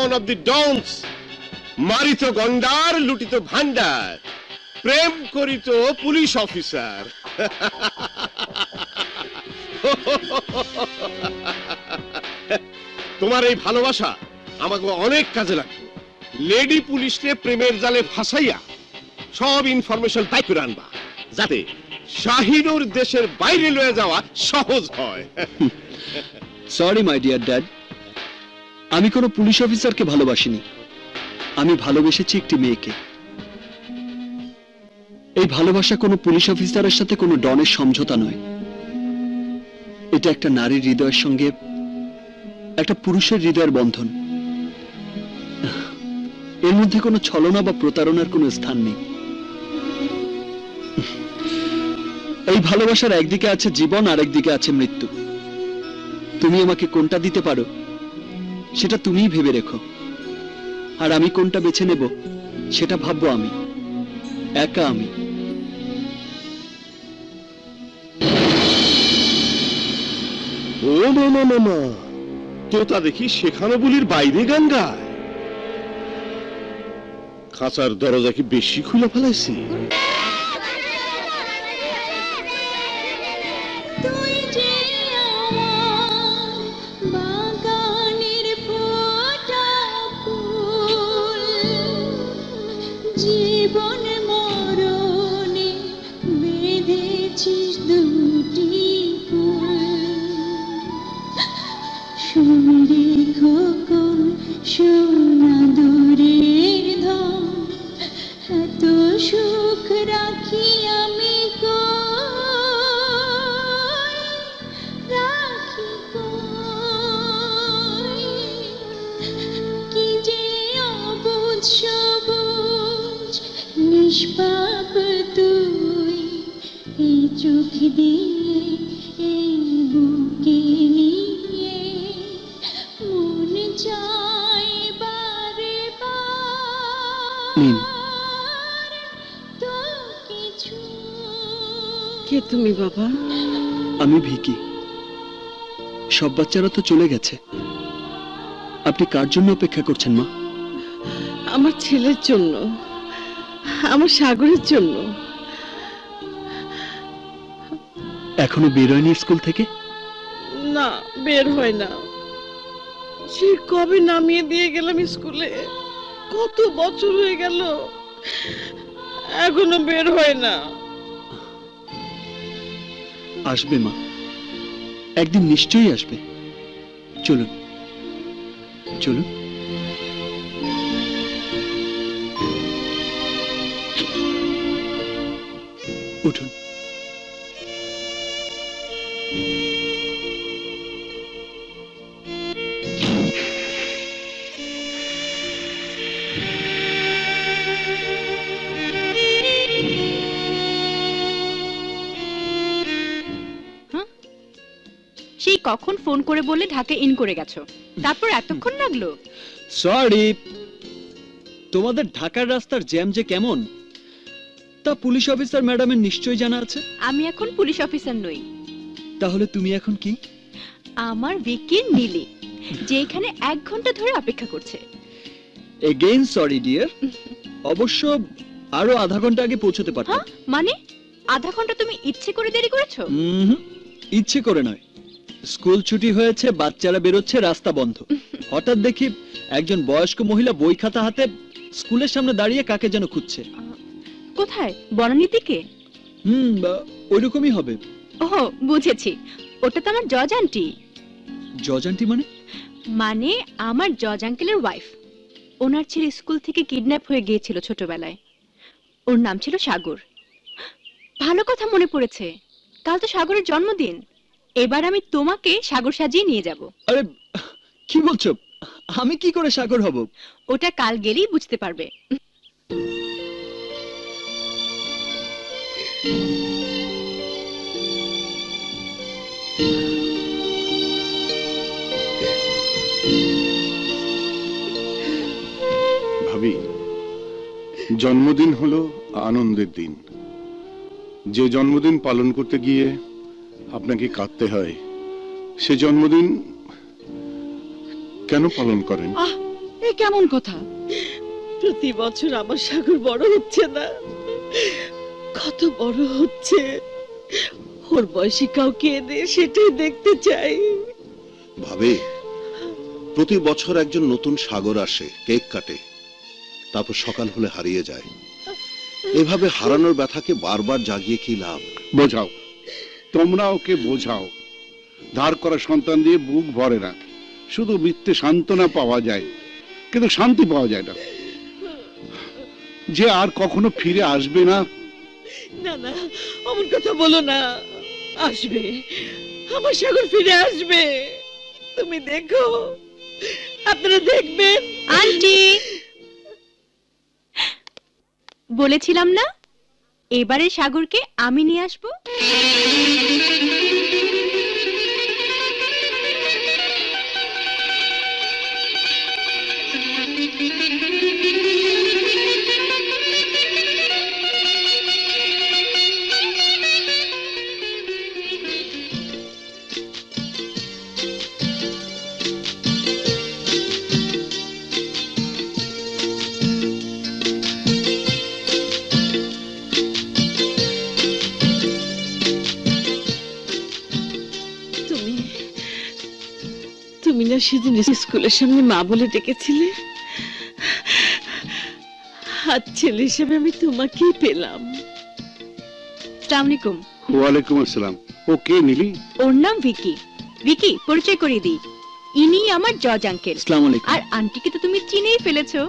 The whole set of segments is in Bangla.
ডন অফ দি ডনস, মারিত গন্ডার, লুটিত ভান্ডার, প্রেম করিত পুলিশ অফিসার। তোমার এই ভালোবাসা আমাকে অনেক কাজে লাগবে। লেডি পুলিশকে প্রেমের জালে ফাঁসাইয়া সব ইনফরমেশন তাই করে আনবা, যাতে শাহিনুর দেশের বাইরে লয়ে যাওয়া সহজ হয়। সরি মাই ডিয়ার ড্যাড, আমি কোনো পুলিশ অফিসারকে ভালোবাসিনি, আমি ভালোবেসেছি একটি মেয়েকে। এই ভালোবাসা কোনো পুলিশ অফিসারের সাথে কোনো ডনের সমঝোতা নয়, এটা একটা নারীর হৃদয়ের সঙ্গে একটা পুরুষের হৃদয়ের বন্ধন। এর মধ্যে কোনো ছলনা বা প্রতারণার কোনো স্থান নেই। এই ভালোবাসার একদিকে আছে জীবন, আর একদিকে আছে মৃত্যু। তুমি আমাকে কোনটা দিতে পারো সেটা তুমিই ভেবে রেখো, আর আমি কোনটা বেছে নেব সেটা ভাববো আমি, একা আমি। ও মামা মামা, তোতা দেখি শেখানো বলির বাইরে গান গায়। খাঁচার দরজা কি বেশি খুলে ফেলাইছি? জীবন মরণে বেঁধেছিস দুটি সুরে খোকন সোনা দূরের ধন, এত সুখ রাখি আমি রাখি কি যে অবুঝ সবুজ নিষ্পাপ তুই, এই চোখ দিয়ে এই বুকে নিয়ে মন চায় বারে বার তো কিছু। কে তুমি বাবা? আমি ভিকি। সব বাচ্চারা তো চলে গেছে, আপনি কার জন্য অপেক্ষা করছেন মা? আমার ছেলের জন্য, আমার সাগরের জন্য। এখনো বেরোয়নি স্কুল থেকে? না, বের হয় না। সে কবে নামিয়ে দিয়ে গেলাম স্কুলে, কত বছর হয়ে গেল, এখনো বের হয় না। আসবে মা, একদিন নিশ্চয়ই আসবে। চলুন চলুন। উঠুন। সেই কখন ফোন করে বলে ঢাকা ইন করে গেছো, তারপর এতক্ষণ লাগলো? সরি, তোমাদের ঢাকার রাস্তার জ্যাম যে কেমন তা পুলিশ অফিসার ম্যাডামের নিশ্চয়ই জানা আছে। আমি এখন পুলিশ অফিসার নই। তাহলে তুমি এখন কি? আমার ভিকির নীলি, যে এখানে 1 ঘন্টা ধরে অপেক্ষা করছে। এগেইন সরি ডিয়ার, অবশ্য আরো আধা ঘন্টা আগে পৌঁছতে পারতাম। মানে আধা ঘন্টা তুমি ইচ্ছে করে দেরি করেছো? ইচ্ছে করে নয়, স্কুল ছুটি হয়েছে, বাচ্চারা বেরোচ্ছে, রাস্তা বন্ধ। হঠাৎ দেখি একজন বয়স্ক মহিলা বই খাতা হাতে স্কুলের সামনে দাঁড়িয়ে কাকে যেন খুঁজছে। কোথায়, বনানীর দিকে? ওইরকমই হবে। ওহ, বুঝেছি, ওটা তো আমার জজ আন্টি। জজ আন্টি মানে? মানে আমার জজ আঙ্কেলের ওয়াইফ। ওনার ছেলে স্কুল থেকে কিডন্যাপ হয়ে গিয়েছিল ছোটবেলায়। ওর নাম ছিল সাগর। ভালো কথা মনে পড়েছে, কাল তো সাগরের জন্মদিন। এবার আমি তোমাকে সাগর সাজিয়ে নিয়ে যাব। আরে কি বলছো? আমি কি করে সাগর হব? ওটা কাল গেলেই বুঝতে পারবে। ভাবি, জন্মদিন হলো আনন্দের দিন। যে জন্মদিন পালন করতে গিয়ে আপনাকে কাঁদতে হয়, সে জন্মদিন কেন পালন করেন? এ কেমন কথা? প্রতি বছর আমার সাগর বড় হচ্ছে না, কত বড় হচ্ছে। ওর বয়সী কাউকে এনে সেটাই দেখতে চাই। ভাবে প্রতি বছর একজন নতুন সাগর আসে, কেক কাটে, তারপর সকাল হলে হারিয়ে যায়। এভাবে হারানোর ব্যথাকে বারবার জাগিয়ে কি লাভ? বোঝাও, তোমরা ওকে বোঝাও। ধার করা সন্তান দিয়ে বুক ভরে না, শুধু মিথ্যে সান্ত্বনা পাওয়া যায়, কিন্তু শান্তি পাওয়া যায় না। যে আর কখনো ফিরে আসবে না। না না, অমন কথা বলো না। আসবে, আমার সাগর ফিরে আসবে। তুমি দেখো, আপনারা দেখবেন। আন্টি, বলেছিলাম না এবারে সাগরকে আমি নিয়ে আসবো। তুমি তুমি না সেদিন স্কুলের সামনে মা বলে ডেকেছিলে, আর ছেলে হিসেবে আমি তোমাকেই পেলাম। আসসালামু আলাইকুম। ওয়ালাইকুম আসসালাম। ও কে নিলি? ওর নাম ভিকি। ভিকি, পরিচয় করিয়ে দিই, ইনি আমার জজ আঙ্কেল। আসসালামু আলাইকুম। আর আন্টিকে তো তুমি চিনেই ফেলেছো,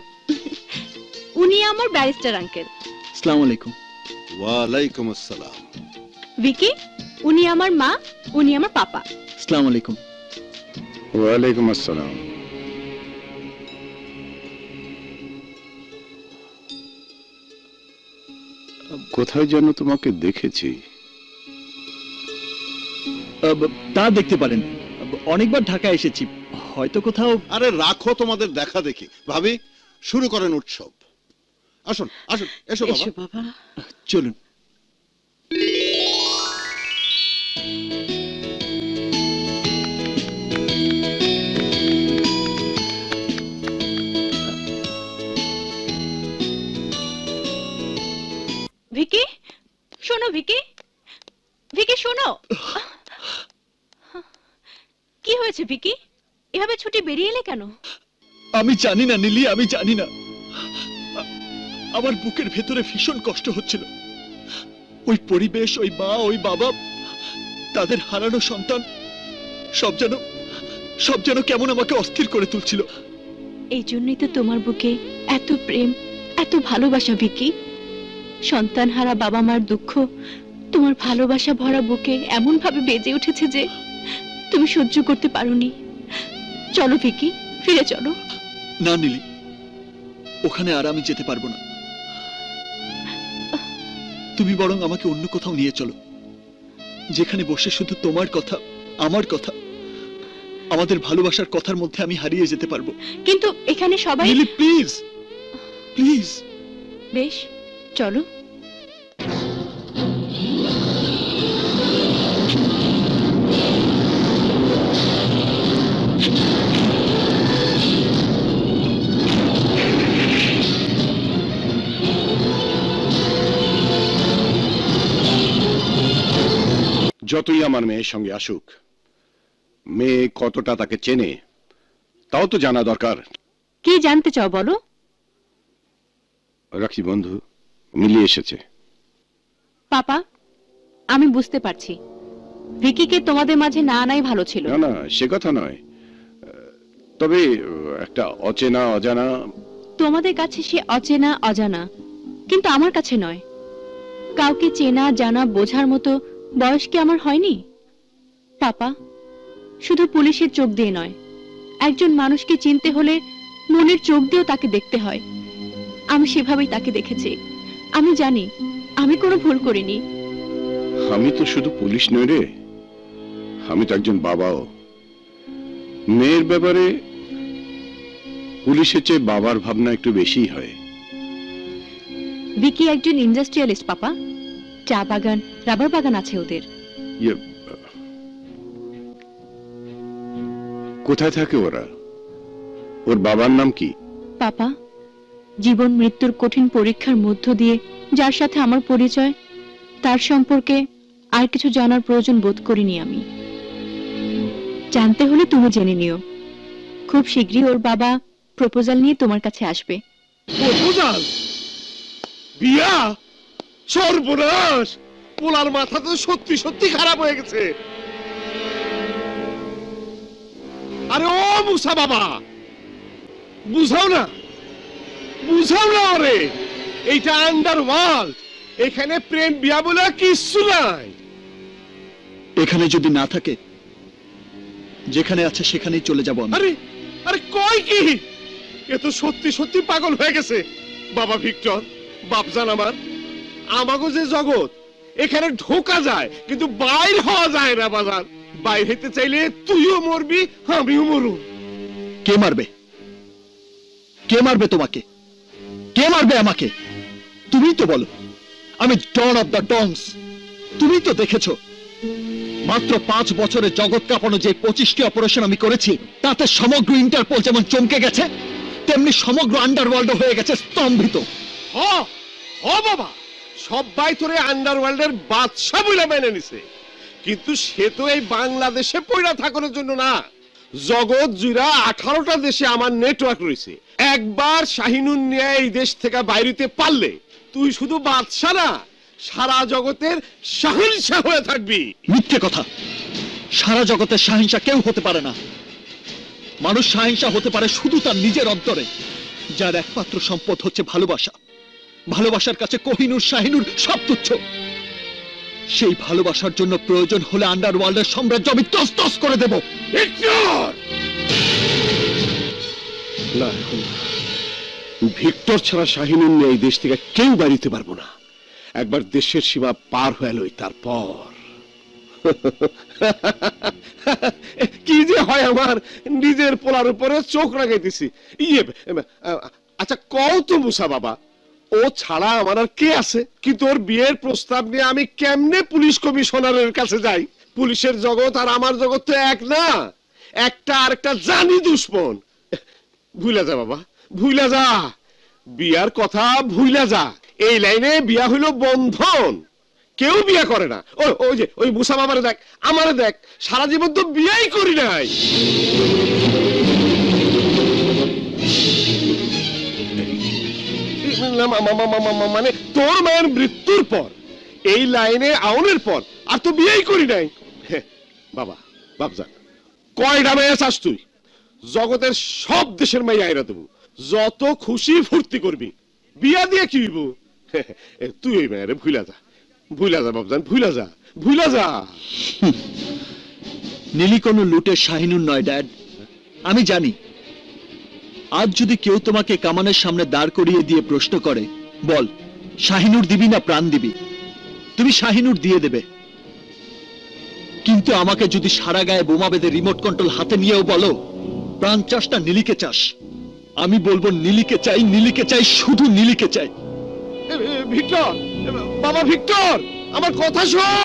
উনি আমার ব্যারিস্টার আঙ্কেল। আসসালামু আলাইকুম। ওয়ালাইকুম আসসালাম। ভিকি, উনি আমার মা, উনি আমার পাপা। আসসালামু আলাইকুম। ওয়ালাইকুম আসসালাম। কোথায় যেন তোমাকে দেখেছি। তা দেখতে পারেন, অনেকবার ঢাকায় এসেছি, হয়তো কোথাও। আরে রাখো তোমাদের দেখা দেখি, ভাবি শুরু করেন উৎসব। আসুন আসুন, এসো বাবা। এসো বাবা। চলুন। ভিকি, শোনো ভিকি, ভিকি শোনো। কি হয়েছে ভিকি, এভাবে ছুটি বেরিয়ে এলে কেন? আমি জানি না নীলি, আমি জানি না। আমার বুকের ভেতরে ভীষণ কষ্ট হচ্ছিল। ওই পরিবেশ, ওই মা, ওই বাবা, তাদের হারানো সন্তান, সব যেন কেমন আমাকে অস্থির করে তুলছিল। এই জন্যই তো তোমার বুকে এত প্রেম, এত ভালোবাসা ভিকি। সন্তান হারা বাবা মার দুঃখ তোমার ভালোবাসা ভরা বুকে এমন ভাবে বেজে উঠেছে যে তুমি সহ্য করতে পারোনি। চলো ভিকি, ফিরে চলো। না নীলি, ওখানে আর আমি যেতে পারবো না। তুমি বরং আমাকে অন্য কোথাও নিয়ে চলো, যেখানে বসে শুধু তোমার কথা, আমার কথা, আমাদের ভালোবাসার কথার মধ্যে আমি হারিয়ে যেতে পারবো। কিন্তু এখানে সবাই। Neeli please, please. বেশ, চলো। যতই আমার মেয়ের সঙ্গে আসুক, মেয়ে কতটা তাকে চেনে তাও তো জানা দরকার। কি জানতে চাও বলো। রাখি বন্ধু, মিলিয়ে এসেছে। পাপা, আমি বুঝতে পারছি ভিকিকে তোমাদের মাঝে না আনাই ভালো ছিল। না না, সে কথা নয়, তবে একটা অচেনা অজানা। তোমাদের কাছে সে অচেনা অজানা, কিন্তু আমার কাছে নয়। কাউকে চেনা জানা বোঝার মতো বয়স কি আমার হয়নি? পাপা, শুধু পুলিশের চোখ দিয়ে নয়, একজন মানুষকে চিনতে হলে মনের চোখ দিয়েও তাকে দেখতে হয়। আমি সেভাবেই তাকে দেখেছি। আমি জানি আমি কোনো ভুল করিনি। আমি তো শুধু পুলিশ নই রে, আমি তো একজন বাবাও। মেয়ের ব্যাপারে পুলিশের চেয়ে বাবার ভাবনা একটু বেশিই হয়। ভিকি একজন ইন্ডাস্ট্রিয়ালিস্ট পাপা, চা বাগান, রাবার বাগান আছে ওদের। কোথায় থাকে ওরা? ওর বাবার নাম কি? পাপা, জীবন মৃত্যুর কঠিন পরীক্ষার মধ্য দিয়ে যার সাথে আমার পরিচয়, তার সম্পর্কে আর কিছু জানার প্রয়োজন বোধ করিনি আমি। জানতে হলে তুমি জেনে নিও, খুব শীঘ্রই ওর বাবা প্রপোজাল নিয়ে তোমার কাছে আসবে। প্রপোজাল? বিয়া? সর্বনাশ! পোলার মাথা তো সত্যি সত্যি খারাপ হয়ে গেছে। আরে ও মুসা বাবা, বুঝাও না, বুঝাও না ওরে। এইটা আন্ডারওয়ার্ল্ড, এখানে প্রেম বিয়া বলে কিচ্ছু নাই। এখানে যদি না থাকে, যেখানে আছে সেখানেই চলে যাব আমি। আরে আরে কই কি? এ তো সত্যি সত্যি পাগল হয়ে গেছে। বাবা ভিক্টর, বাপজান আমার, আমাগো যে জগৎ, এখানে ঢোকা যায় কিন্তু বাইর হওয়া যায় না বাজার। বাইর হইতে চাইলে তুইও মরবি, আমিও মরু। কে মারবে? কে মারবে তোমাকে? কে মারবে আমাকে? তুমি তো বলো। আমি ডন অফ দ্য ডনস। তুমি তো দেখেছো মাত্র 5 বছরে জগৎ কাঁপানো যে 25টি অপারেশন আমি করেছি, তাতে সমগ্র ইন্টারপোল যেমন চমকে গেছে, তেমনি সমগ্র আন্ডারওয়ার্ল্ড হয়ে গেছে স্তম্ভিত। হ হ বাবা, সবাই তোরে আন্ডারওয়ার্ল্ডের বাদশা বলে মেনে নিছে, কিন্তু সে তো এই বাংলাদেশে পয়রা থাকার জন্য না। জগৎ জুড়া 18টা দেশে আমার নেটওয়ার্ক রয়েছে। একবার শাহিনুর নিয়ে এই দেশ থেকে বাইরেতে পারলে তুই শুধু বাদশা না, সারা জগতের শাহিনশাহ হয়ে থাকবি। মিথ্যে কথা। সারা জগতের শাহিনশাহ কেউ হতে পারে না। মানুষ শাহিনশাহ হতে পারে শুধু তার নিজের অন্তরে, যার একমাত্র সম্পদ হচ্ছে ভালোবাসা। ভালোবাসার কাছে কোহিনূর শাহিনুর সব তুচ্ছ। সেই ভালোবাসার জন্য প্রয়োজন হলে আন্ডারওয়ার্ল্ডের সাম্রাজ্য আমি তস তস করে দেব। ভিক্টর! না, ভিক্টর ছাড়া শাহিনুর নিয়ে এই দেশ থেকে কেউ বাড়িতে পারবো না। একবার দেশের সীমা পার হয়ে লই, তারপর কি যে হয় আমার, নিজের পোলার উপরে চোখ রাগাইতেছি। আচ্ছা কও তো মুসা বাবা, ও ছাড়া আমার আর কে আছে? কিন্তু ওর বিয়ের প্রস্তাব নিয়ে আমি কেমনে পুলিশ কমিশনারের কাছে যাই? পুলিশের জগৎ আর আমার জগৎ তো এক না, একটা আরেকটা জানি দুশ্মন। ভুইলা যা বাবা, ভুইলা যা, বিয়ার কথা ভুইলা যা। এই লাইনে বিয়া হইল বন্ধন, কেউ বিয়া করে না। ওই যে ওই মুসা বাবারে দেখ, আমারে দেখ, সারা জীবন তো বিয়াই করি নাই। মানে তোর মায়ের মৃত্যুর পর, এই লাইনে আউনের পর আর তো বিয়েই করি নাই। বাবা, বাপজান, কয়টা মেয়ে চাস তুই? জগতের সব দেশের মেয়ে আইরা দেবো, যত খুশি ফুর্তি করবি। বিয়া দিয়ে কি হইব? তুই ওই মেয়েরে ভুইলা যা, ভুইলা যা বাপজান, ভুইলা যা, ভুইলা যা। নীলি কোনো লুটের শাহিনুর নয় ড্যাড। আমি জানি আজ যদি কেউ তোমাকে কামানের সামনে দাঁড় করিয়ে দিয়ে প্রশ্ন করে, বল শাহিনুর দিবি না প্রাণ দিবি, তুমি শাহিনুর দিয়ে দেবে। কিন্তু আমাকে যদি সারা গায়ে বোমা বেঁধে রিমোট কন্ট্রোল হাতে নিয়েও বলো প্রাণ চাস না নীলিকে চাস, আমি বলবো নীলিকে চাই, নীলিকে চাই, শুধু নীলিকে চাই। ভিক্টর, বাবা ভিক্টর, আমার কথা শোন।